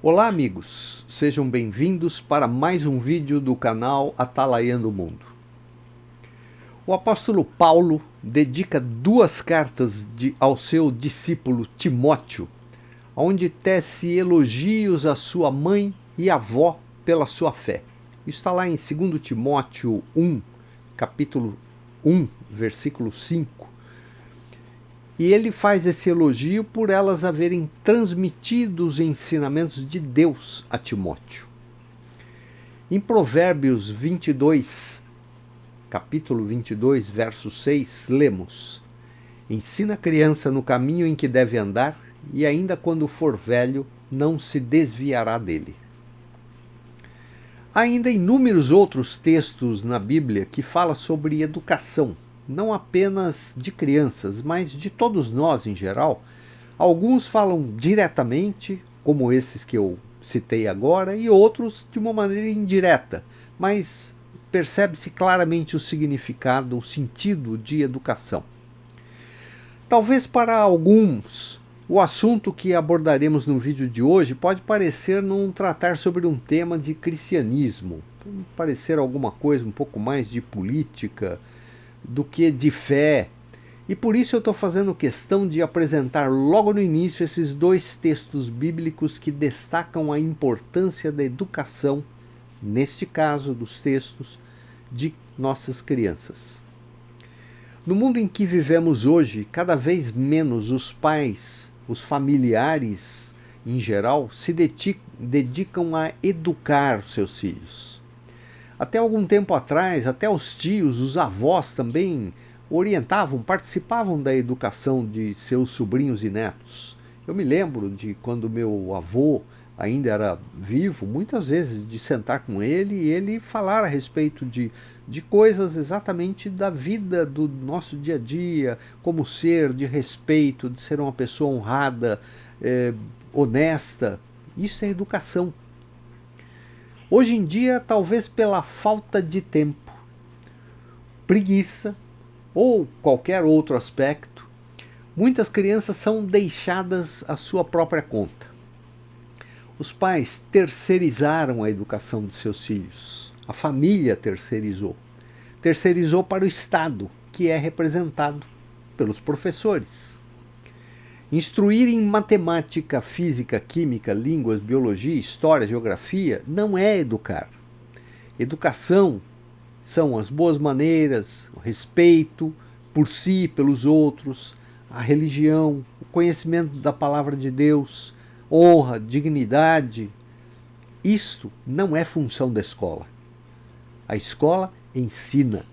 Olá amigos, sejam bem-vindos para mais um vídeo do canal Atalaiando o Mundo. O apóstolo Paulo dedica duas cartas ao seu discípulo Timóteo, onde tece elogios à sua mãe e avó pela sua fé. Isso está lá em 2 Timóteo 1, capítulo 1, versículo 5. E ele faz esse elogio por elas haverem transmitido os ensinamentos de Deus a Timóteo. Em Provérbios 22, capítulo 22, verso 6, lemos: Ensina a criança no caminho em que deve andar, e ainda quando for velho, não se desviará dele. Há ainda inúmeros outros textos na Bíblia que falam sobre educação, não apenas de crianças, mas de todos nós em geral. Alguns falam diretamente, como esses que eu citei agora, e outros de uma maneira indireta, mas percebe-se claramente o significado, o sentido de educação. Talvez para alguns, o assunto que abordaremos no vídeo de hoje pode parecer não tratar sobre um tema de cristianismo, pode parecer alguma coisa um pouco mais de política, do que de fé. E por isso eu estou fazendo questão de apresentar logo no início esses dois textos bíblicos que destacam a importância da educação, neste caso dos textos, de nossas crianças. No mundo em que vivemos hoje, cada vez menos os pais, os familiares em geral, se dedicam a educar seus filhos. Até algum tempo atrás, até os tios, os avós também orientavam, participavam da educação de seus sobrinhos e netos. Eu me lembro de quando meu avô ainda era vivo, muitas vezes de sentar com ele e ele falar a respeito de coisas exatamente da vida do nosso dia a dia, como ser, de respeito, de ser uma pessoa honrada, honesta. Isso é educação. Hoje em dia, talvez pela falta de tempo, preguiça ou qualquer outro aspecto, muitas crianças são deixadas à sua própria conta. Os pais terceirizaram a educação de seus filhos. A família terceirizou. Terceirizou para o Estado, que é representado pelos professores. Instruir em matemática, física, química, línguas, biologia, história, geografia não é educar. Educação são as boas maneiras, o respeito por si, pelos outros, a religião, o conhecimento da palavra de Deus, honra, dignidade. Isto não é função da escola. A escola ensina.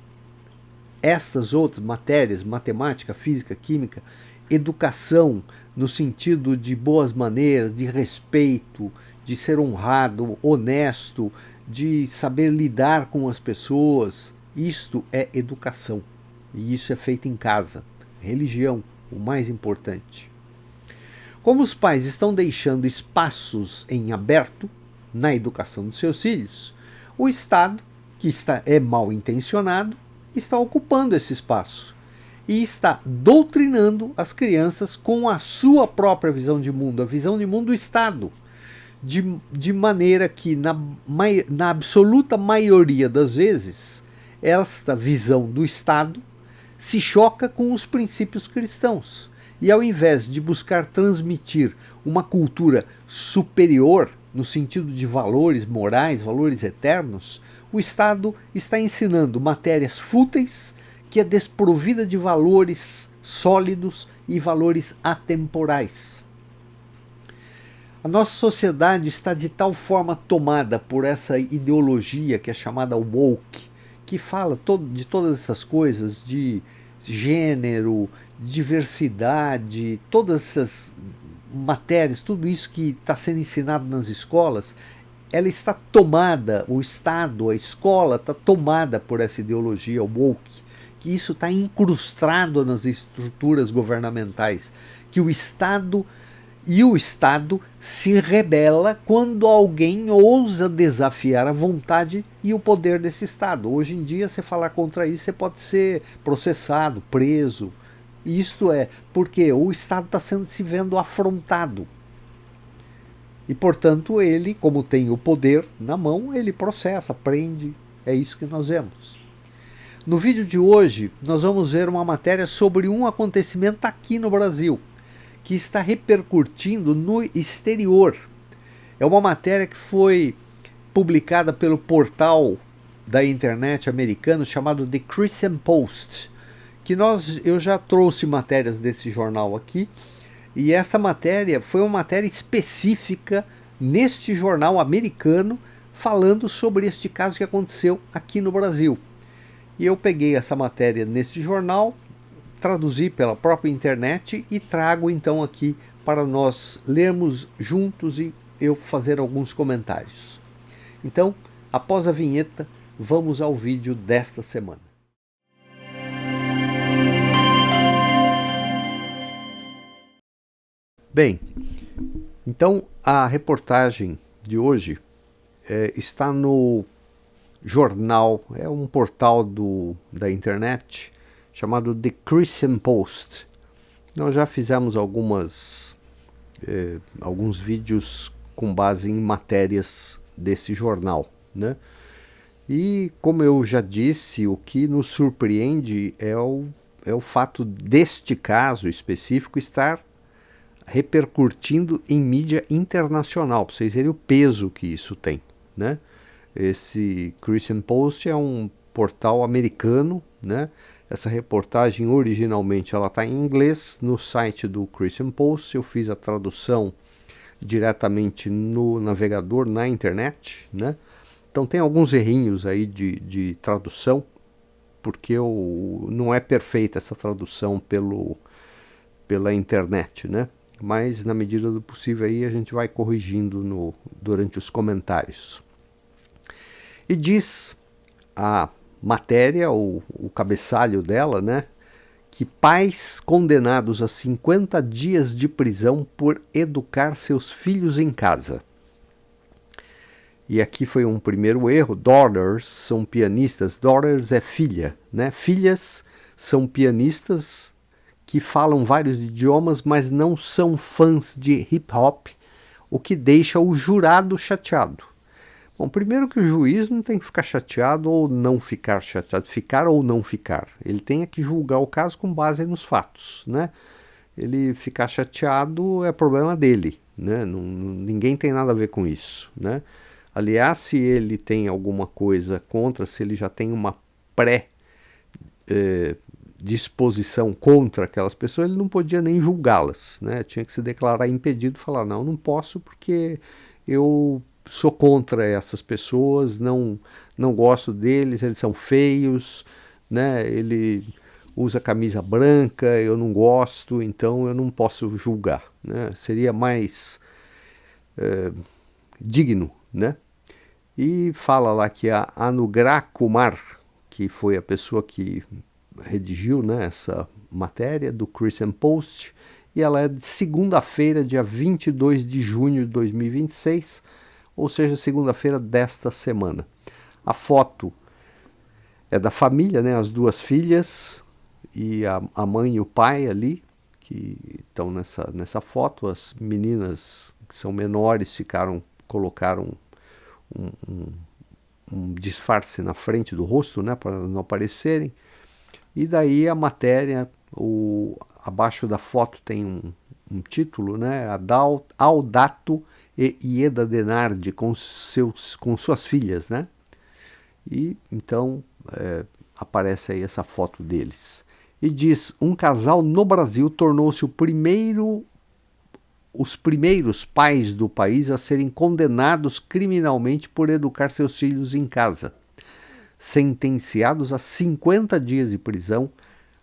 Estas outras matérias, matemática, física, química, educação no sentido de boas maneiras, de respeito, de ser honrado, honesto, de saber lidar com as pessoas. Isto é educação. E isso é feito em casa. Religião, o mais importante. Como os pais estão deixando espaços em aberto na educação dos seus filhos, o Estado, que é mal intencionado, está ocupando esse espaço e está doutrinando as crianças com a sua própria visão de mundo, a visão de mundo do Estado, de maneira que, na absoluta maioria das vezes, esta visão do Estado se choca com os princípios cristãos. E ao invés de buscar transmitir uma cultura superior, no sentido de valores morais, valores eternos, o Estado está ensinando matérias fúteis, que é desprovida de valores sólidos e valores atemporais. A nossa sociedade está de tal forma tomada por essa ideologia que é chamada woke, que fala de todas essas coisas, de gênero, diversidade, todas essas matérias, tudo isso que está sendo ensinado nas escolas, ela está tomada, o Estado, a escola está tomada por essa ideologia woke, que isso está incrustado nas estruturas governamentais, que o Estado se rebela quando alguém ousa desafiar a vontade e o poder desse Estado. Hoje em dia, você falar contra isso, você pode ser processado, preso. Isto é porque o Estado está se vendo afrontado. E, portanto, ele, como tem o poder na mão, ele processa, prende. É isso que nós vemos. No vídeo de hoje, nós vamos ver uma matéria sobre um acontecimento aqui no Brasil, que está repercutindo no exterior. É uma matéria que foi publicada pelo portal da internet americano chamado The Christian Post, que eu já trouxe matérias desse jornal aqui, e essa matéria foi uma matéria específica neste jornal americano falando sobre este caso que aconteceu aqui no Brasil. E eu peguei essa matéria neste jornal, traduzi pela própria internet e trago então aqui para nós lermos juntos e eu fazer alguns comentários. Então, após a vinheta, vamos ao vídeo desta semana. Bem, então a reportagem de hoje está no jornal, é um portal da internet chamado The Christian Post. Nós já fizemos alguns vídeos com base em matérias desse jornal, né? E como eu já disse, o que nos surpreende é o fato deste caso específico estar repercutindo em mídia internacional, para vocês verem o peso que isso tem, né? Esse Christian Post é um portal americano, né? Essa reportagem originalmente ela está em inglês no site do Christian Post. Eu fiz a tradução diretamente no navegador na internet, né? Então tem alguns errinhos aí de tradução, porque não é perfeita essa tradução pela internet, né? Mas na medida do possível aí a gente vai corrigindo durante os comentários. E diz a matéria, o cabeçalho dela, né, que pais condenados a 50 dias de prisão por educar seus filhos em casa. E aqui foi um primeiro erro. Daughters são pianistas. Daughters é filha, né? Filhas são pianistas que falam vários idiomas, mas não são fãs de hip hop, o que deixa o jurado chateado. Bom, primeiro que o juiz não tem que ficar chateado ou não ficar chateado, ficar ou não ficar. Ele tem que julgar o caso com base nos fatos, né? Ele ficar chateado é problema dele, né? Ninguém tem nada a ver com isso, né? Aliás, se ele tem alguma coisa contra, se ele já tem uma disposição contra aquelas pessoas, ele não podia nem julgá-las, né? Tinha que se declarar impedido e falar, não posso porque eu sou contra essas pessoas, não gosto deles, eles são feios, né? Ele usa camisa branca, eu não gosto, então eu não posso julgar, né? Seria mais digno, né? E fala lá que a Anugrah Kumar, que foi a pessoa que redigiu, né, essa matéria do Christian Post, e ela é de segunda-feira, dia 22 de junho de 2026, ou seja, segunda-feira desta semana. A foto é da família, né, as duas filhas e a mãe e o pai ali, que estão nessa foto. As meninas que são menores colocaram um disfarce na frente do rosto, né, para não aparecerem. E daí a matéria, abaixo da foto tem um título, né, Aldato e Ieda Denardi com suas filhas, né? E então aparece aí essa foto deles. E diz, um casal no Brasil tornou-se os primeiros pais do país a serem condenados criminalmente por educar seus filhos em casa, sentenciados a 50 dias de prisão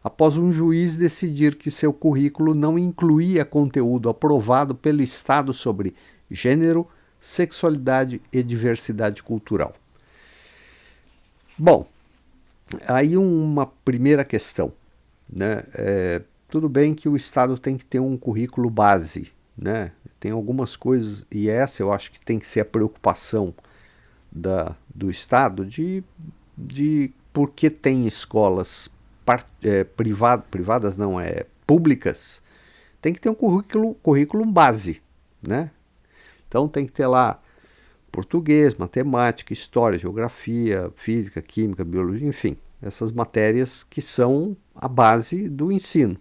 após um juiz decidir que seu currículo não incluía conteúdo aprovado pelo Estado sobre gênero, sexualidade e diversidade cultural. Bom, aí uma primeira questão, né? Tudo bem que o Estado tem que ter um currículo base, né? Tem algumas coisas, e essa eu acho que tem que ser a preocupação do Estado, de porque tem escolas privadas, não, públicas, tem que ter um currículo base, né? Então tem que ter lá português, matemática, história, geografia, física, química, biologia, enfim, essas matérias que são a base do ensino.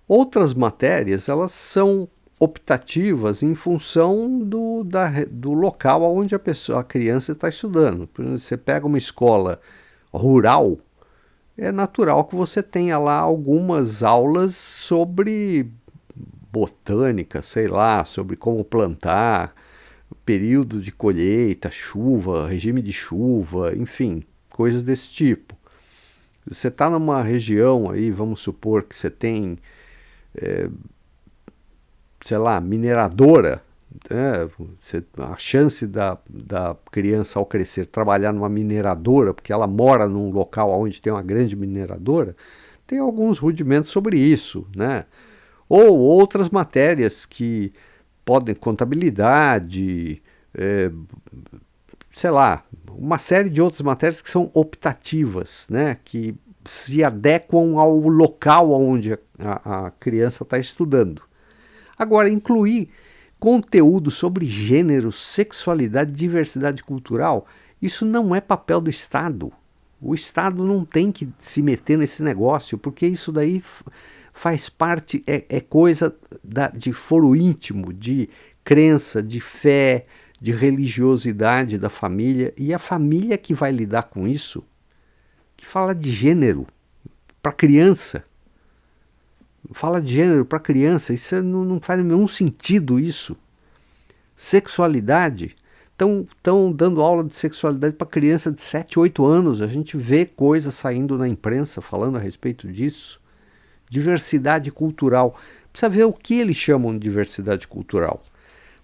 Outras matérias, elas são optativas em função do local onde a criança está estudando. Por exemplo, você pega uma escola rural, é natural que você tenha lá algumas aulas sobre botânica, sei lá, sobre como plantar, período de colheita, chuva, regime de chuva, enfim, coisas desse tipo. Você está numa região aí, vamos supor que você tem, sei lá, mineradora, né? A chance da criança ao crescer trabalhar numa mineradora, porque ela mora num local onde tem uma grande mineradora, tem alguns rudimentos sobre isso, né? Ou outras matérias que podem, contabilidade, sei lá, uma série de outras matérias que são optativas, né? Que se adequam ao local onde a criança está estudando. Agora, incluir conteúdo sobre gênero, sexualidade, diversidade cultural, isso não é papel do Estado. O Estado não tem que se meter nesse negócio, porque isso daí faz parte, é coisa de foro íntimo, de crença, de fé, de religiosidade da família, e a família que vai lidar com isso, que fala de gênero para criança. Fala de gênero para criança, isso não faz nenhum sentido isso. Sexualidade, estão dando aula de sexualidade para criança de 7, 8 anos, a gente vê coisas saindo na imprensa falando a respeito disso. Diversidade cultural, precisa ver o que eles chamam de diversidade cultural.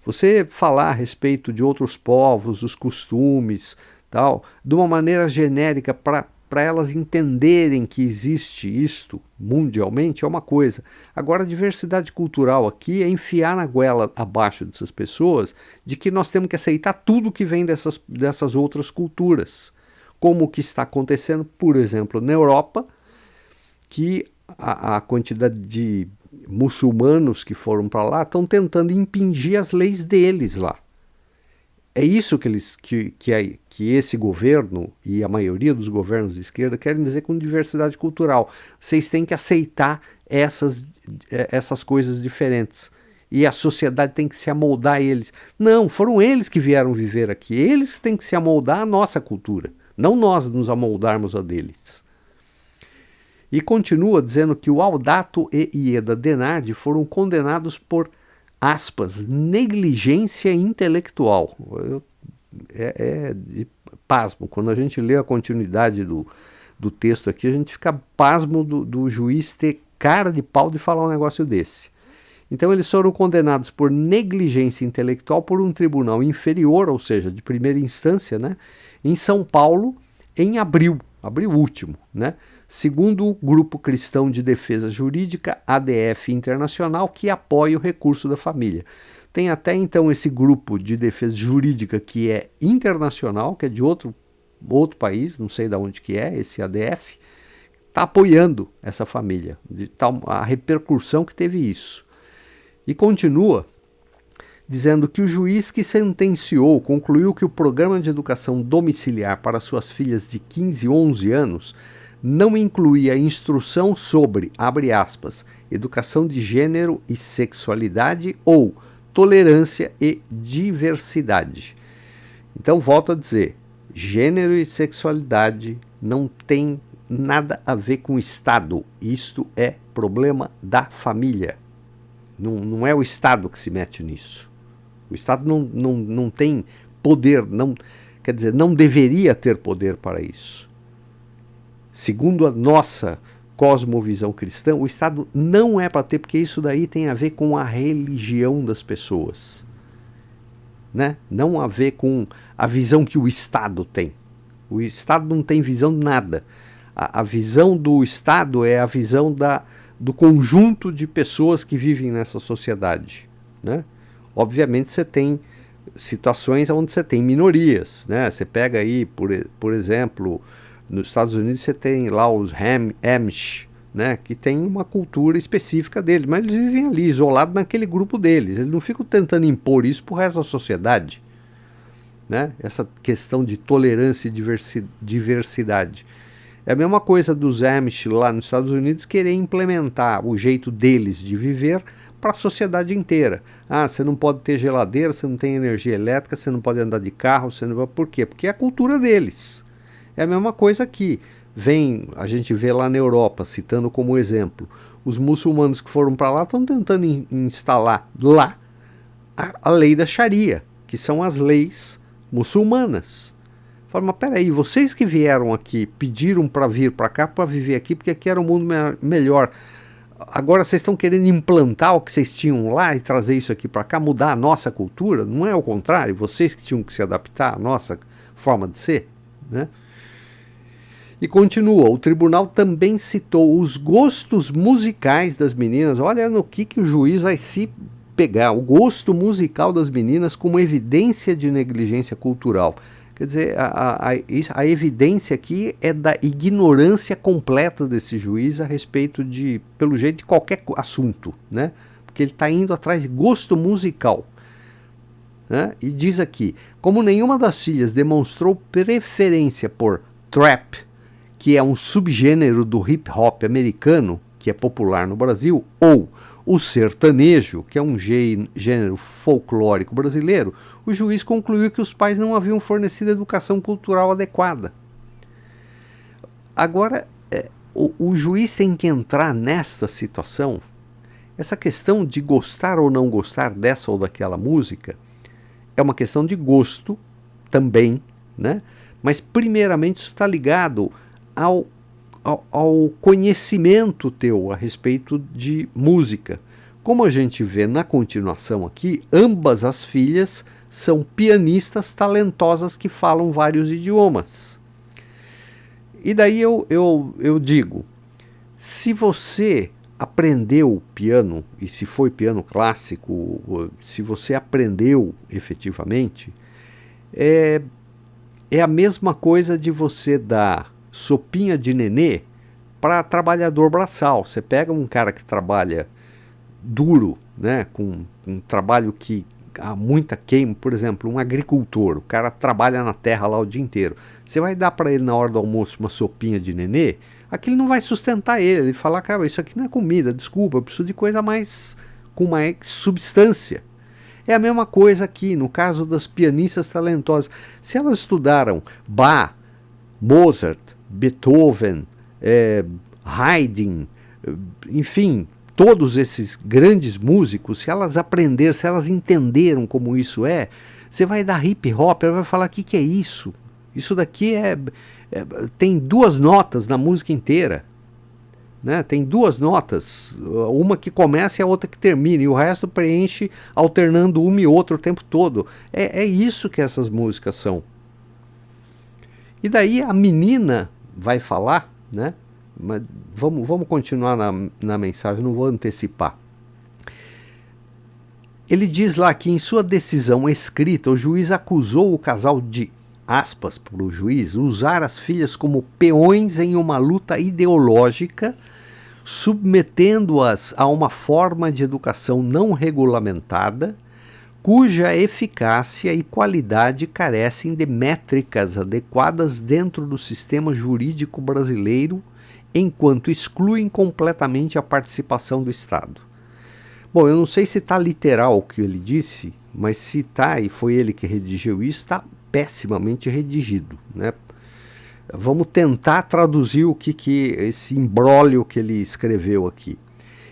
Você falar a respeito de outros povos, os costumes, tal, de uma maneira genérica para elas entenderem que existe isto mundialmente é uma coisa. Agora, a diversidade cultural aqui é enfiar na goela abaixo dessas pessoas de que nós temos que aceitar tudo que vem dessas outras culturas. Como o que está acontecendo, por exemplo, na Europa, que a quantidade de muçulmanos que foram para lá estão tentando impingir as leis deles lá. É isso que esse governo e a maioria dos governos de esquerda querem dizer com diversidade cultural. Vocês têm que aceitar essas coisas diferentes. E a sociedade tem que se amoldar a eles. Não, foram eles que vieram viver aqui. Eles têm que se amoldar à nossa cultura. Não nós nos amoldarmos a deles. E continua dizendo que o Aldato e Ieda Denardi foram condenados por, aspas, negligência intelectual. De pasmo. Quando a gente lê a continuidade do texto aqui, a gente fica pasmo do juiz ter cara de pau de falar um negócio desse. Então eles foram condenados por negligência intelectual por um tribunal inferior, ou seja, de primeira instância, né, em São Paulo, em abril último, né? Segundo o Grupo Cristão de Defesa Jurídica, ADF Internacional, que apoia o recurso da família. Tem até então esse grupo de defesa jurídica que é internacional, que é de outro país, não sei de onde que é, esse ADF, está apoiando essa família, de tal a repercussão que teve isso. E continua dizendo que o juiz que sentenciou concluiu que o programa de educação domiciliar para suas filhas de 15 e 11 anos não incluía instrução sobre, abre aspas, educação de gênero e sexualidade ou tolerância e diversidade. Então, volto a dizer, gênero e sexualidade não tem nada a ver com o Estado. Isto é problema da família. Não é o Estado que se mete nisso. O Estado não tem poder, quer dizer, não deveria ter poder para isso. Segundo a nossa cosmovisão cristã, o Estado não é para ter, porque isso daí tem a ver com a religião das pessoas, né? Não a ver com a visão que o Estado tem. O Estado não tem visão de nada. A visão do Estado é a visão do conjunto de pessoas que vivem nessa sociedade, né? Obviamente você tem situações onde você tem minorias, né? Você pega aí, por exemplo, nos Estados Unidos você tem lá os Amish, né, que tem uma cultura específica deles, mas eles vivem ali, isolados naquele grupo deles. Eles não ficam tentando impor isso para o resto da sociedade, né? Essa questão de tolerância e diversidade. É a mesma coisa dos Amish lá nos Estados Unidos querer implementar o jeito deles de viver para a sociedade inteira. Ah, você não pode ter geladeira, você não tem energia elétrica, você não pode andar de carro, você não... Por quê? Porque é a cultura deles. É a mesma coisa aqui. A gente vê lá na Europa, citando como exemplo, os muçulmanos que foram para lá estão tentando instalar lá a lei da Sharia, que são as leis muçulmanas. Fala, mas peraí, vocês que vieram aqui, pediram para vir para cá, para viver aqui, porque aqui era um mundo melhor. Agora vocês estão querendo implantar o que vocês tinham lá e trazer isso aqui para cá, mudar a nossa cultura? Não é o contrário? Vocês que tinham que se adaptar à nossa forma de ser, né? E continua, o tribunal também citou os gostos musicais das meninas. Olha no que o juiz vai se pegar. O gosto musical das meninas como evidência de negligência cultural. Quer dizer, a evidência aqui é da ignorância completa desse juiz a respeito de, pelo jeito, de qualquer assunto, né? Porque ele está indo atrás de gosto musical. Né? E diz aqui, como nenhuma das filhas demonstrou preferência por trap, que é um subgênero do hip hop americano, que é popular no Brasil, ou o sertanejo, que é um gênero folclórico brasileiro, o juiz concluiu que os pais não haviam fornecido educação cultural adequada. Agora, o juiz tem que entrar nesta situação. Essa questão de gostar ou não gostar dessa ou daquela música é uma questão de gosto também, né? Mas primeiramente isso está ligado ao conhecimento teu a respeito de música. Como a gente vê na continuação aqui, ambas as filhas são pianistas talentosas que falam vários idiomas. E daí eu digo, se você aprendeu piano, e se foi piano clássico, se você aprendeu efetivamente, é a mesma coisa de você dar sopinha de nenê para trabalhador braçal. Você pega um cara que trabalha duro, né, com um trabalho que há muita queima, por exemplo, um agricultor, o cara trabalha na terra lá o dia inteiro. Você vai dar para ele na hora do almoço uma sopinha de nenê, aquilo não vai sustentar ele. Ele fala, cara, isso aqui não é comida, desculpa, eu preciso de coisa com mais substância. É a mesma coisa aqui, no caso das pianistas talentosas. Se elas estudaram Bach, Mozart, Beethoven, Haydn, enfim, todos esses grandes músicos, se elas aprenderam, se elas entenderam como isso é, você vai dar hip hop, ela vai falar, o que é isso? Isso daqui tem duas notas na música inteira, né? Tem duas notas, uma que começa e a outra que termina, e o resto preenche alternando uma e outra o tempo todo. É isso que essas músicas são. E daí a menina vai falar, né? Mas vamos continuar na mensagem, não vou antecipar. Ele diz lá que em sua decisão escrita, o juiz acusou o casal de, aspas para o juiz, usar as filhas como peões em uma luta ideológica, submetendo-as a uma forma de educação não regulamentada, cuja eficácia e qualidade carecem de métricas adequadas dentro do sistema jurídico brasileiro, enquanto excluem completamente a participação do Estado. Bom, eu não sei se está literal o que ele disse, mas se está, e foi ele que redigiu isso, está pessimamente redigido, né? Vamos tentar traduzir o que esse imbróglio que ele escreveu aqui.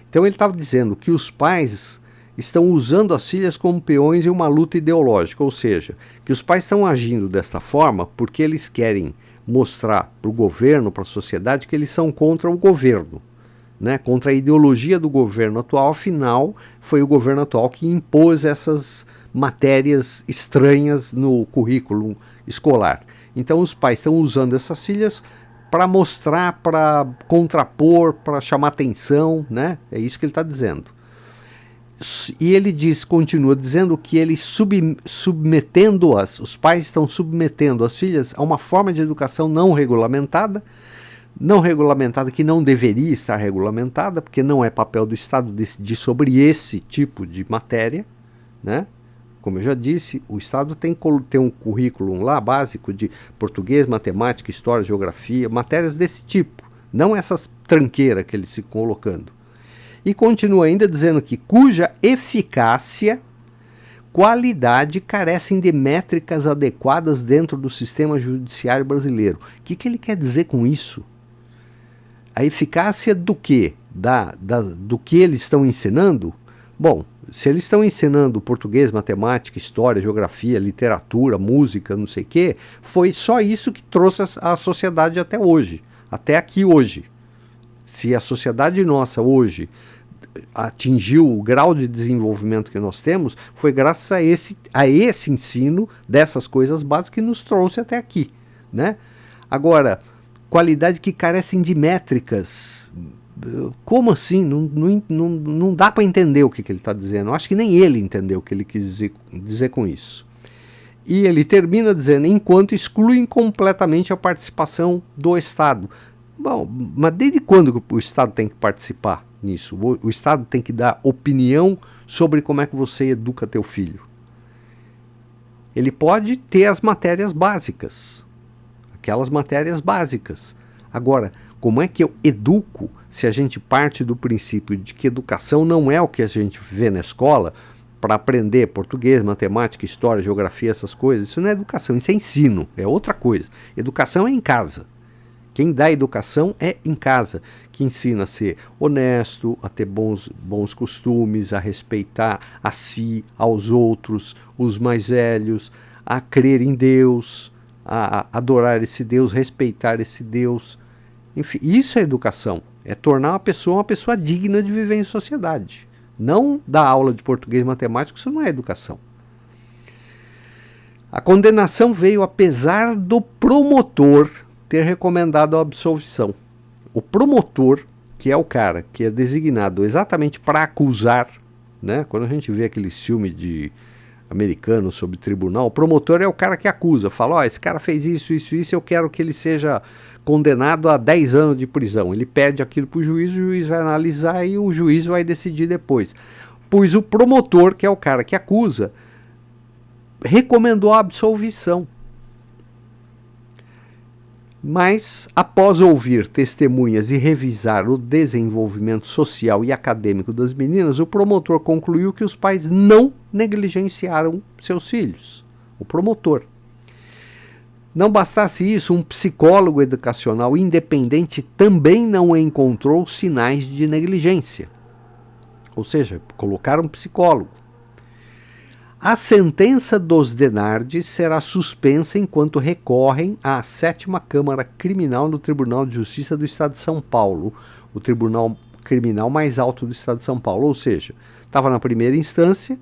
Então ele estava dizendo que os pais estão usando as filhas como peões em uma luta ideológica, ou seja, que os pais estão agindo desta forma porque eles querem mostrar para o governo, para a sociedade, que eles são contra o governo, né? Contra a ideologia do governo atual. Afinal, foi o governo atual que impôs essas matérias estranhas no currículo escolar. Então os pais estão usando essas filhas para mostrar, para contrapor, para chamar atenção, né? É isso que ele está dizendo. E ele continua dizendo que ele os pais estão submetendo as filhas a uma forma de educação não regulamentada, não regulamentada, que não deveria estar regulamentada, porque não é papel do Estado decidir sobre esse tipo de matéria, né? Como eu já disse, o Estado tem que ter um currículo lá básico de português, matemática, história, geografia, matérias desse tipo, não essas tranqueiras que eles ficam colocando. E continua ainda dizendo que cuja eficácia, qualidade carecem de métricas adequadas dentro do sistema judiciário brasileiro. O que ele quer dizer com isso? A eficácia do quê? Do que eles estão ensinando? Bom, se eles estão ensinando português, matemática, história, geografia, literatura, música, não sei o quê, foi só isso que trouxe a sociedade até hoje, até aqui hoje. Se a sociedade nossa hoje atingiu o grau de desenvolvimento que nós temos, foi graças a esse ensino dessas coisas básicas que nos trouxe até aqui, né? Agora, qualidade que carecem de métricas. Como assim? Não dá para entender o que ele está dizendo. Eu acho que nem ele entendeu o que ele quis dizer com isso. E ele termina dizendo, enquanto excluem completamente a participação do Estado. Bom, mas desde quando o Estado tem que participar nisso? O Estado tem que dar opinião sobre como é que você educa teu filho. Ele pode ter as matérias básicas, aquelas matérias básicas. Agora, como é que eu educo se a gente parte do princípio de que educação não é o que a gente vê na escola para aprender português, matemática, história, geografia, essas coisas? Isso não é educação, isso é ensino, é outra coisa. Educação é em casa. Quem dá educação é em casa, que ensina a ser honesto, a ter bons costumes, a respeitar a si, aos outros, os mais velhos, a crer em Deus, a adorar esse Deus, respeitar esse Deus. Enfim, isso é educação. É tornar uma pessoa digna de viver em sociedade. Não dar aula de português e matemática, isso não é educação. A condenação veio apesar do promotor ter recomendado a absolvição. O promotor, que é o cara que é designado exatamente para acusar, né? Quando a gente vê aquele filme de americano sobre tribunal, o promotor é o cara que acusa, fala, ó, esse cara fez isso, eu quero que ele seja condenado a 10 anos de prisão. Ele pede aquilo para o juiz vai analisar e o juiz vai decidir depois. Pois o promotor, que é o cara que acusa, recomendou a absolvição. Mas, após ouvir testemunhas e revisar o desenvolvimento social e acadêmico das meninas, o promotor concluiu que os pais não negligenciaram seus filhos. O promotor. Não bastasse isso, um psicólogo educacional independente também não encontrou sinais de negligência. Ou seja, colocaram um psicólogo. A sentença dos Denardi será suspensa enquanto recorrem à 7ª Câmara Criminal no Tribunal de Justiça do Estado de São Paulo, o tribunal criminal mais alto do Estado de São Paulo. Ou seja, estava na primeira instância,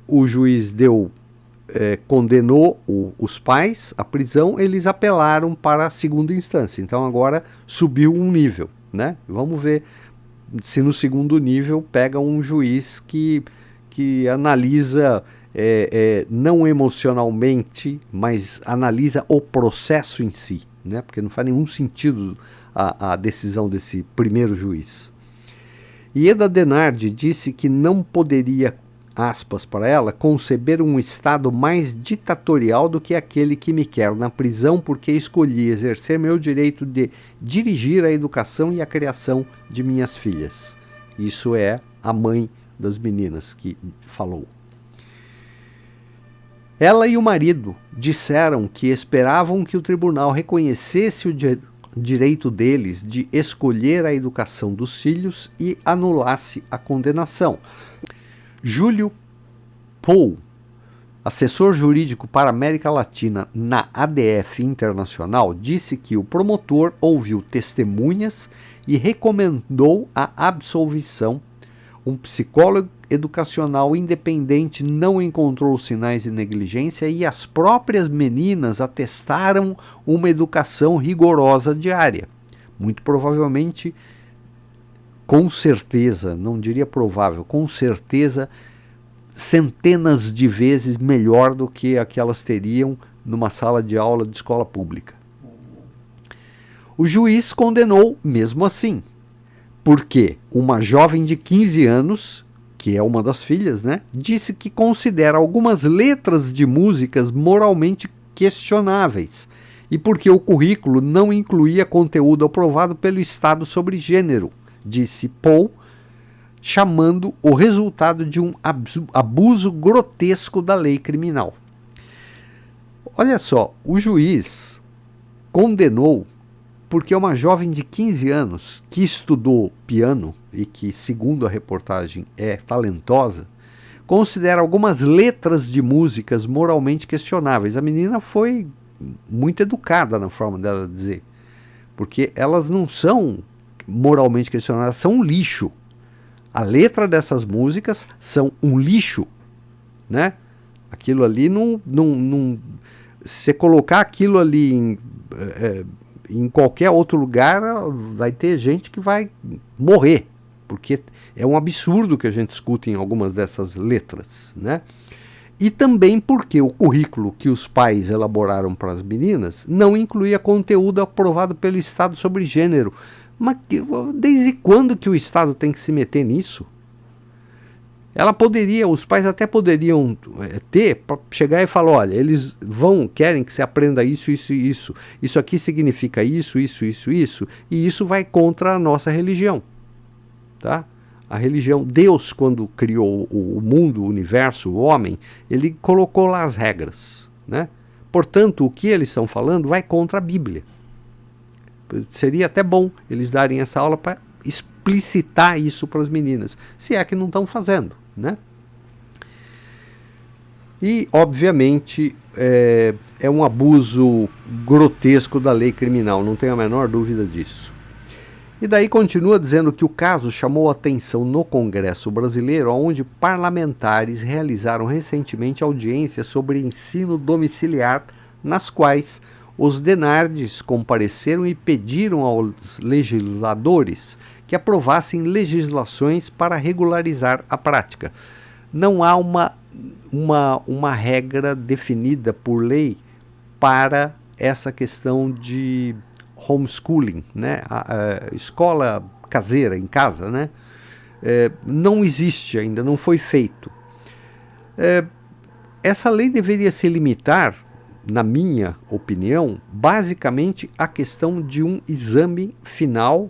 o juiz condenou os pais à prisão, eles apelaram para a segunda instância. Então agora subiu um nível, né? Vamos ver se no segundo nível pega um juiz que analisa não emocionalmente, mas analisa o processo em si, né? Porque não faz nenhum sentido a decisão desse primeiro juiz. Ieda Denardi disse que não poderia, aspas para ela, conceber um Estado mais ditatorial do que aquele que me quer na prisão porque escolhi exercer meu direito de dirigir a educação e a criação de minhas filhas. Isso é a mãe das meninas que falou. Ela e o marido disseram que esperavam que o tribunal reconhecesse o direito deles de escolher a educação dos filhos e anulasse a condenação. Júlio Pou, assessor jurídico para a América Latina na ADF Internacional, disse que o promotor ouviu testemunhas e recomendou a absolvição. Um psicólogo educacional independente não encontrou sinais de negligência e as próprias meninas atestaram uma educação rigorosa diária. Muito provavelmente, com certeza, não diria provável, com certeza, centenas de vezes melhor do que a que elas teriam numa sala de aula de escola pública. O juiz condenou mesmo assim, porque uma jovem de 15 anos, que é uma das filhas, né, disse que considera algumas letras de músicas moralmente questionáveis e porque o currículo não incluía conteúdo aprovado pelo Estado sobre gênero, disse Paul, chamando o resultado de um abuso grotesco da lei criminal. Olha só, o juiz condenou porque uma jovem de 15 anos que estudou piano e que, segundo a reportagem, é talentosa, considera algumas letras de músicas moralmente questionáveis. A menina foi muito educada na forma dela dizer, porque elas não são moralmente questionáveis, são um lixo. A letra dessas músicas são um lixo, né? Aquilo ali se você colocar aquilo ali em qualquer outro lugar, vai ter gente que vai morrer, porque é um absurdo que a gente escuta em algumas dessas letras, né? E também porque o currículo que os pais elaboraram para as meninas não incluía conteúdo aprovado pelo Estado sobre gênero. Mas desde quando que o Estado tem que se meter nisso? Ela poderia, os pais até poderiam ter, para chegar e falar, olha, eles querem que você aprenda isso, isso e isso. Isso aqui significa isso, isso, isso, isso. E isso vai contra a nossa religião. Tá? A religião, Deus, quando criou o mundo, o universo, o homem, ele colocou lá as regras, né? Portanto, o que eles estão falando vai contra a Bíblia. Seria até bom eles darem essa aula para explicitar isso para as meninas, se é que não estão fazendo, né? E, obviamente, é um abuso grotesco da lei criminal, não tenho a menor dúvida disso. E daí continua dizendo que o caso chamou atenção no Congresso brasileiro, onde parlamentares realizaram recentemente audiências sobre ensino domiciliar, nas quais os Denardes compareceram e pediram aos legisladores que aprovassem legislações para regularizar a prática. Não há uma regra definida por lei para essa questão de homeschooling, né? A escola caseira, em casa, né? Não existe ainda, não foi feito. Essa lei deveria se limitar, na minha opinião, basicamente à questão de um exame final,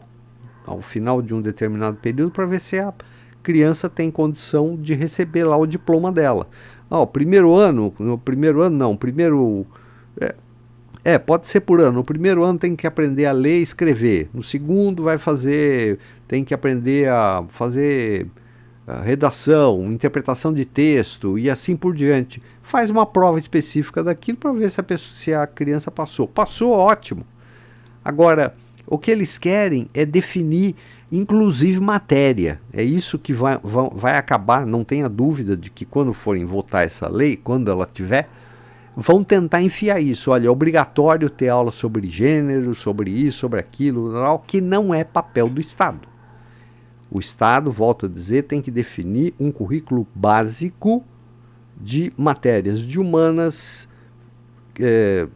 ao final de um determinado período, para ver se a criança tem condição de receber lá o diploma dela. Pode ser por ano. No primeiro ano tem que aprender a ler e escrever. No segundo tem que aprender a fazer redação, interpretação de texto e assim por diante. Faz uma prova específica daquilo para ver se a criança passou. Passou, ótimo. Agora, o que eles querem é definir, inclusive, matéria. É isso que vai acabar, não tenha dúvida de que quando forem votar essa lei, quando ela tiver, vão tentar enfiar isso. Olha, é obrigatório ter aula sobre gênero, sobre isso, sobre aquilo, que não é papel do Estado. O Estado, volto a dizer, tem que definir um currículo básico de matérias de humanas,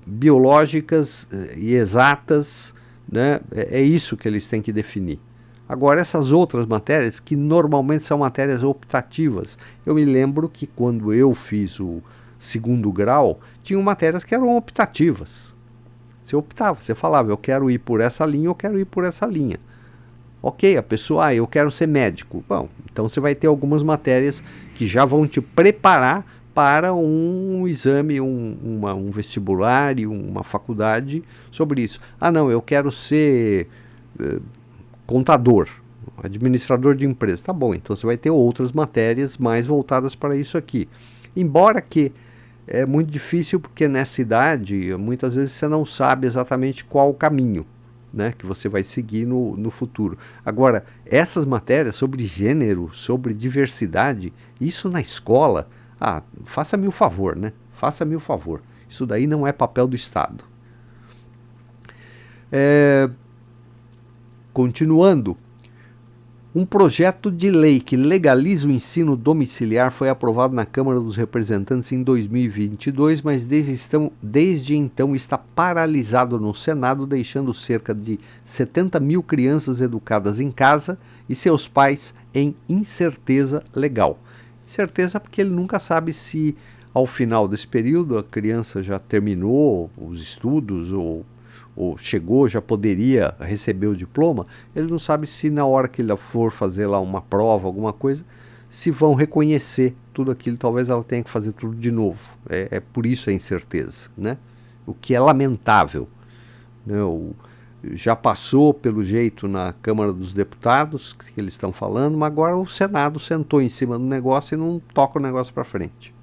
biológicas e exatas, né? É isso que eles têm que definir. Agora, essas outras matérias, que normalmente são matérias optativas, eu me lembro que quando eu fiz o segundo grau, tinham matérias que eram optativas. Você optava, você falava, eu quero ir por essa linha, eu quero ir por essa linha. Ok, a pessoa, eu quero ser médico. Bom, então você vai ter algumas matérias que já vão te preparar para um exame, um vestibular e uma faculdade sobre isso. Não, eu quero ser contador, administrador de empresa. Tá bom, então você vai ter outras matérias mais voltadas para isso aqui. Embora que é muito difícil, porque nessa idade, muitas vezes você não sabe exatamente qual o caminho, né, que você vai seguir no futuro. Agora, essas matérias sobre gênero, sobre diversidade, isso na escola, faça-me o favor, né? Faça-me o favor. Isso daí não é papel do Estado. Continuando, Um projeto de lei que legaliza o ensino domiciliar foi aprovado na Câmara dos Representantes em 2022, mas desde então está paralisado no Senado, deixando cerca de 70 mil crianças educadas em casa e seus pais em incerteza legal. Incerteza porque ele nunca sabe se ao final desse período a criança já terminou os estudos ou chegou, já poderia receber o diploma. Ele não sabe se na hora que ele for fazer lá uma prova, alguma coisa, se vão reconhecer tudo aquilo. Talvez ela tenha que fazer tudo de novo. É por isso a incerteza, né? O que é lamentável, né? Já passou pelo jeito na Câmara dos Deputados, que eles estão falando, mas agora o Senado sentou em cima do negócio e não toca o negócio para frente.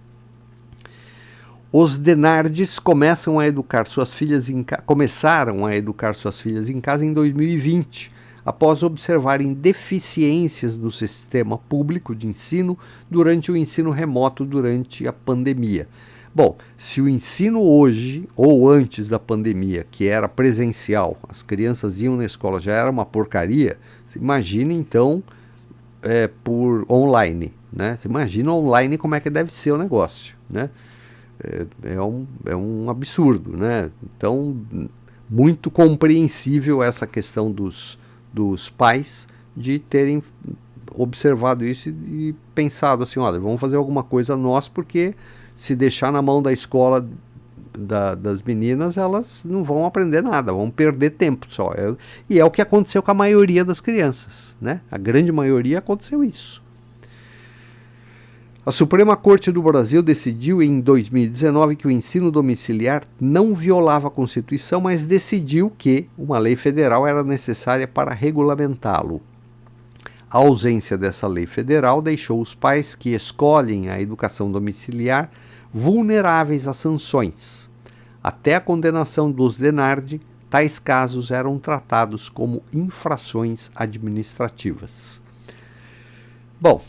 Os Denardes começaram a educar suas filhas em casa em 2020, após observarem deficiências no sistema público de ensino durante o ensino remoto durante a pandemia. Bom, se o ensino hoje, ou antes da pandemia, que era presencial, as crianças iam na escola, já era uma porcaria, imagine então por online, né? Você imagina online como é que deve ser o negócio, né? É um absurdo, né? Então, muito compreensível essa questão dos pais de terem observado isso e pensado assim, olha, vamos fazer alguma coisa nós, porque se deixar na mão da escola das meninas, elas não vão aprender nada, vão perder tempo só. E é o que aconteceu com a maioria das crianças, né? A grande maioria aconteceu isso. A Suprema Corte do Brasil decidiu em 2019 que o ensino domiciliar não violava a Constituição, mas decidiu que uma lei federal era necessária para regulamentá-lo. A ausência dessa lei federal deixou os pais que escolhem a educação domiciliar vulneráveis a sanções. Até a condenação dos Denardi, tais casos eram tratados como infrações administrativas. Bom,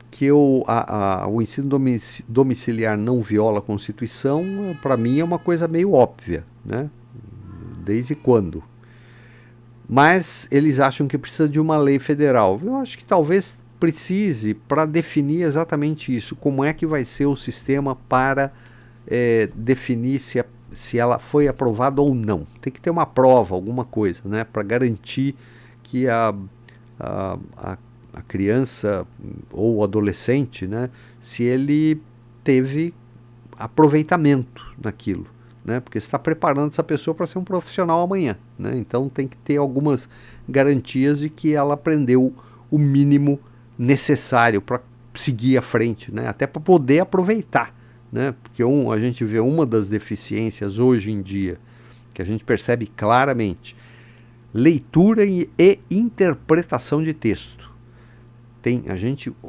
que o ensino domiciliar não viola a Constituição, para mim é uma coisa meio óbvia, né? Desde quando? Mas eles acham que precisa de uma lei federal. Eu acho que talvez precise para definir exatamente isso, como é que vai ser o sistema para definir se ela foi aprovada ou não. Tem que ter uma prova, alguma coisa, né? Para garantir que a criança ou o adolescente, né, se ele teve aproveitamento naquilo, né, porque você está preparando essa pessoa para ser um profissional amanhã, né, então tem que ter algumas garantias de que ela aprendeu o mínimo necessário para seguir à frente, né, até para poder aproveitar, né, porque a gente vê uma das deficiências hoje em dia, que a gente percebe claramente, leitura e interpretação de texto.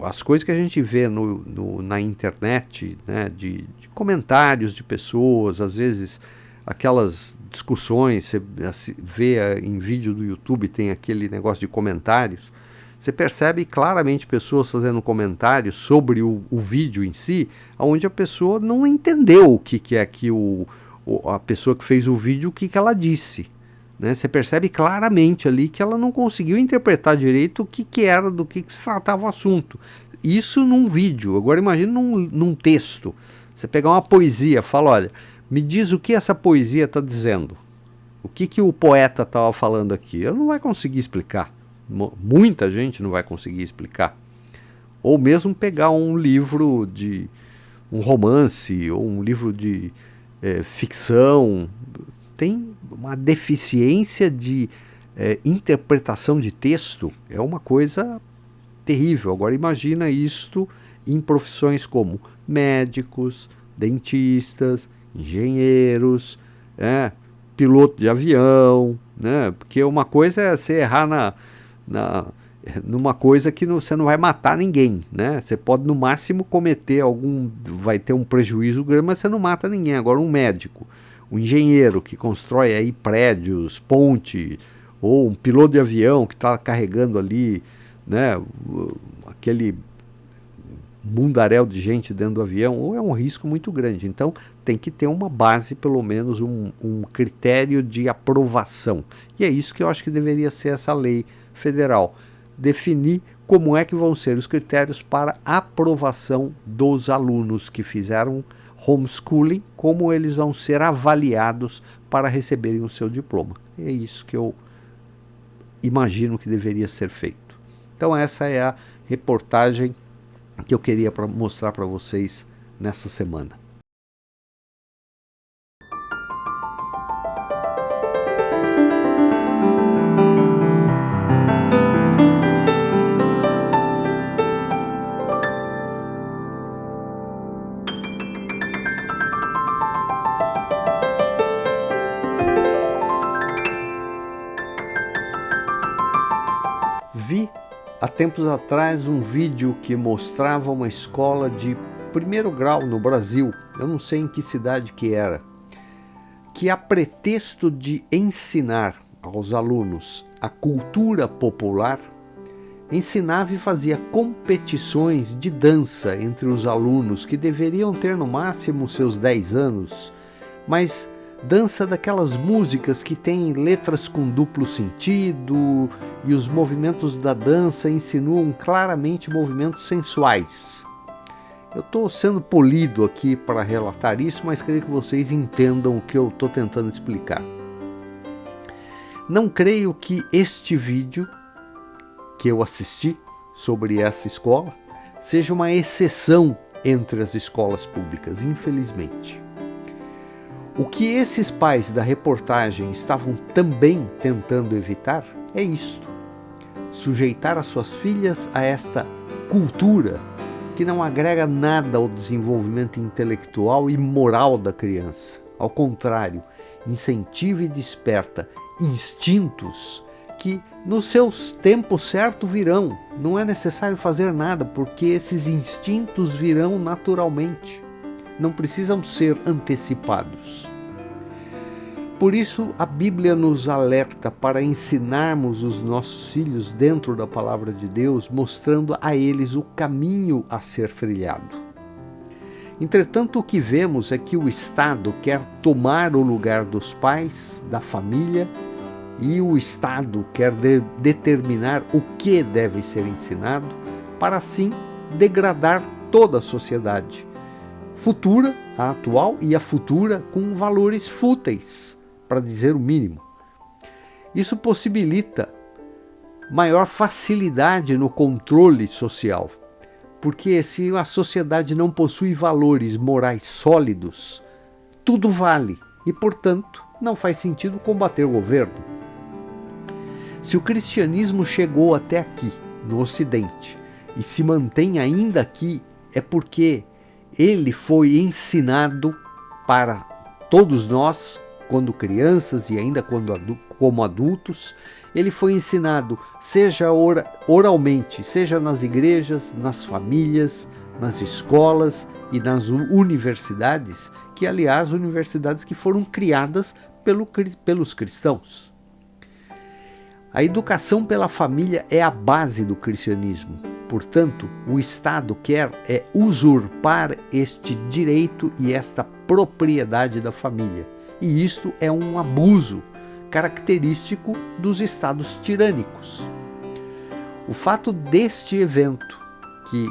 As coisas que a gente vê na internet, né, de comentários de pessoas, às vezes aquelas discussões, você vê em vídeo do YouTube, tem aquele negócio de comentários, você percebe claramente pessoas fazendo comentários sobre o vídeo em si, onde a pessoa não entendeu o que é que a pessoa que fez o vídeo, o que ela disse. Né? Você percebe claramente ali que ela não conseguiu interpretar direito o que era, do que se tratava o assunto. Isso num vídeo. Agora imagine num texto. Você pegar uma poesia, fala, olha, me diz o que essa poesia está dizendo. O que o poeta estava falando aqui. Eu não vai conseguir explicar. Muita gente não vai conseguir explicar. Ou mesmo pegar um livro de um romance, ou um livro de ficção. Tem uma deficiência de interpretação de texto, é uma coisa terrível. Agora imagina isto em profissões como médicos, dentistas, engenheiros, piloto de avião, né? Porque uma coisa é você errar numa coisa que você não vai matar ninguém, né? Você pode no máximo cometer vai ter um prejuízo grande, mas você não mata ninguém. Agora um médico, um engenheiro que constrói aí prédios, ponte, ou um piloto de avião que está carregando ali, né, aquele mundaréu de gente dentro do avião, ou é um risco muito grande. Então tem que ter uma base, pelo menos um critério de aprovação. E é isso que eu acho que deveria ser essa lei Federal definir como é que vão ser os critérios para aprovação dos alunos que fizeram homeschooling, como eles vão ser avaliados para receberem o seu diploma. É isso que eu imagino que deveria ser feito. Então essa é a reportagem que eu queria mostrar para vocês nessa semana. Vi há tempos atrás um vídeo que mostrava uma escola de primeiro grau no Brasil, eu não sei em que cidade que era, que a pretexto de ensinar aos alunos a cultura popular, ensinava e fazia competições de dança entre os alunos que deveriam ter no máximo seus 10 anos, mas dança daquelas músicas que têm letras com duplo sentido e os movimentos da dança insinuam claramente movimentos sensuais. Eu estou sendo polido aqui para relatar isso, mas creio que vocês entendam o que eu estou tentando explicar. Não creio que este vídeo que eu assisti sobre essa escola seja uma exceção entre as escolas públicas, infelizmente. O que esses pais da reportagem estavam também tentando evitar é isto: sujeitar as suas filhas a esta cultura que não agrega nada ao desenvolvimento intelectual e moral da criança. Ao contrário, incentiva e desperta instintos que no seu tempo certo virão. Não é necessário fazer nada, porque esses instintos virão naturalmente. Não precisam ser antecipados. Por isso, a Bíblia nos alerta para ensinarmos os nossos filhos dentro da palavra de Deus, mostrando a eles o caminho a ser trilhado. Entretanto, o que vemos é que o Estado quer tomar o lugar dos pais, da família, e o Estado quer determinar o que deve ser ensinado, para assim degradar toda a sociedade futura, a atual e a futura, com valores fúteis, para dizer o mínimo. Isso possibilita maior facilidade no controle social, porque se a sociedade não possui valores morais sólidos, tudo vale e, portanto, não faz sentido combater o governo. Se o cristianismo chegou até aqui, no Ocidente, e se mantém ainda aqui, é porque ele foi ensinado para todos nós, quando crianças e ainda como adultos. Ele foi ensinado, seja oralmente, seja nas igrejas, nas famílias, nas escolas e nas universidades, que, aliás, universidades que foram criadas pelos cristãos. A educação pela família é a base do cristianismo. Portanto, o Estado quer usurpar este direito e esta propriedade da família. E isto é um abuso característico dos estados tirânicos. O fato deste evento que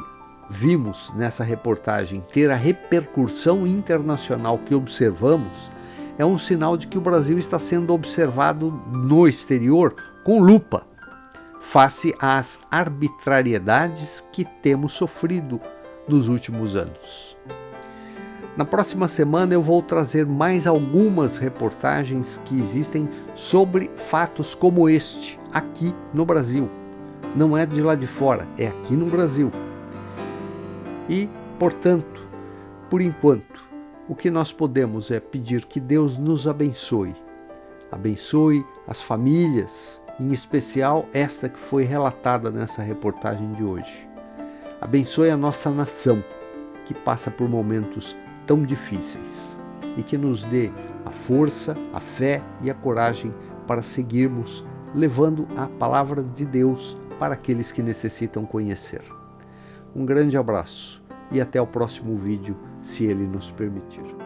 vimos nessa reportagem ter a repercussão internacional que observamos é um sinal de que o Brasil está sendo observado no exterior com lupa, face às arbitrariedades que temos sofrido nos últimos anos. Na próxima semana eu vou trazer mais algumas reportagens que existem sobre fatos como este, aqui no Brasil. Não é de lá de fora, é aqui no Brasil. E, portanto, por enquanto, o que nós podemos é pedir que Deus nos abençoe. Abençoe as famílias, em especial esta que foi relatada nessa reportagem de hoje. Abençoe a nossa nação, que passa por momentos tão difíceis, e que nos dê a força, a fé e a coragem para seguirmos levando a palavra de Deus para aqueles que necessitam conhecer. Um grande abraço e até o próximo vídeo, se Ele nos permitir.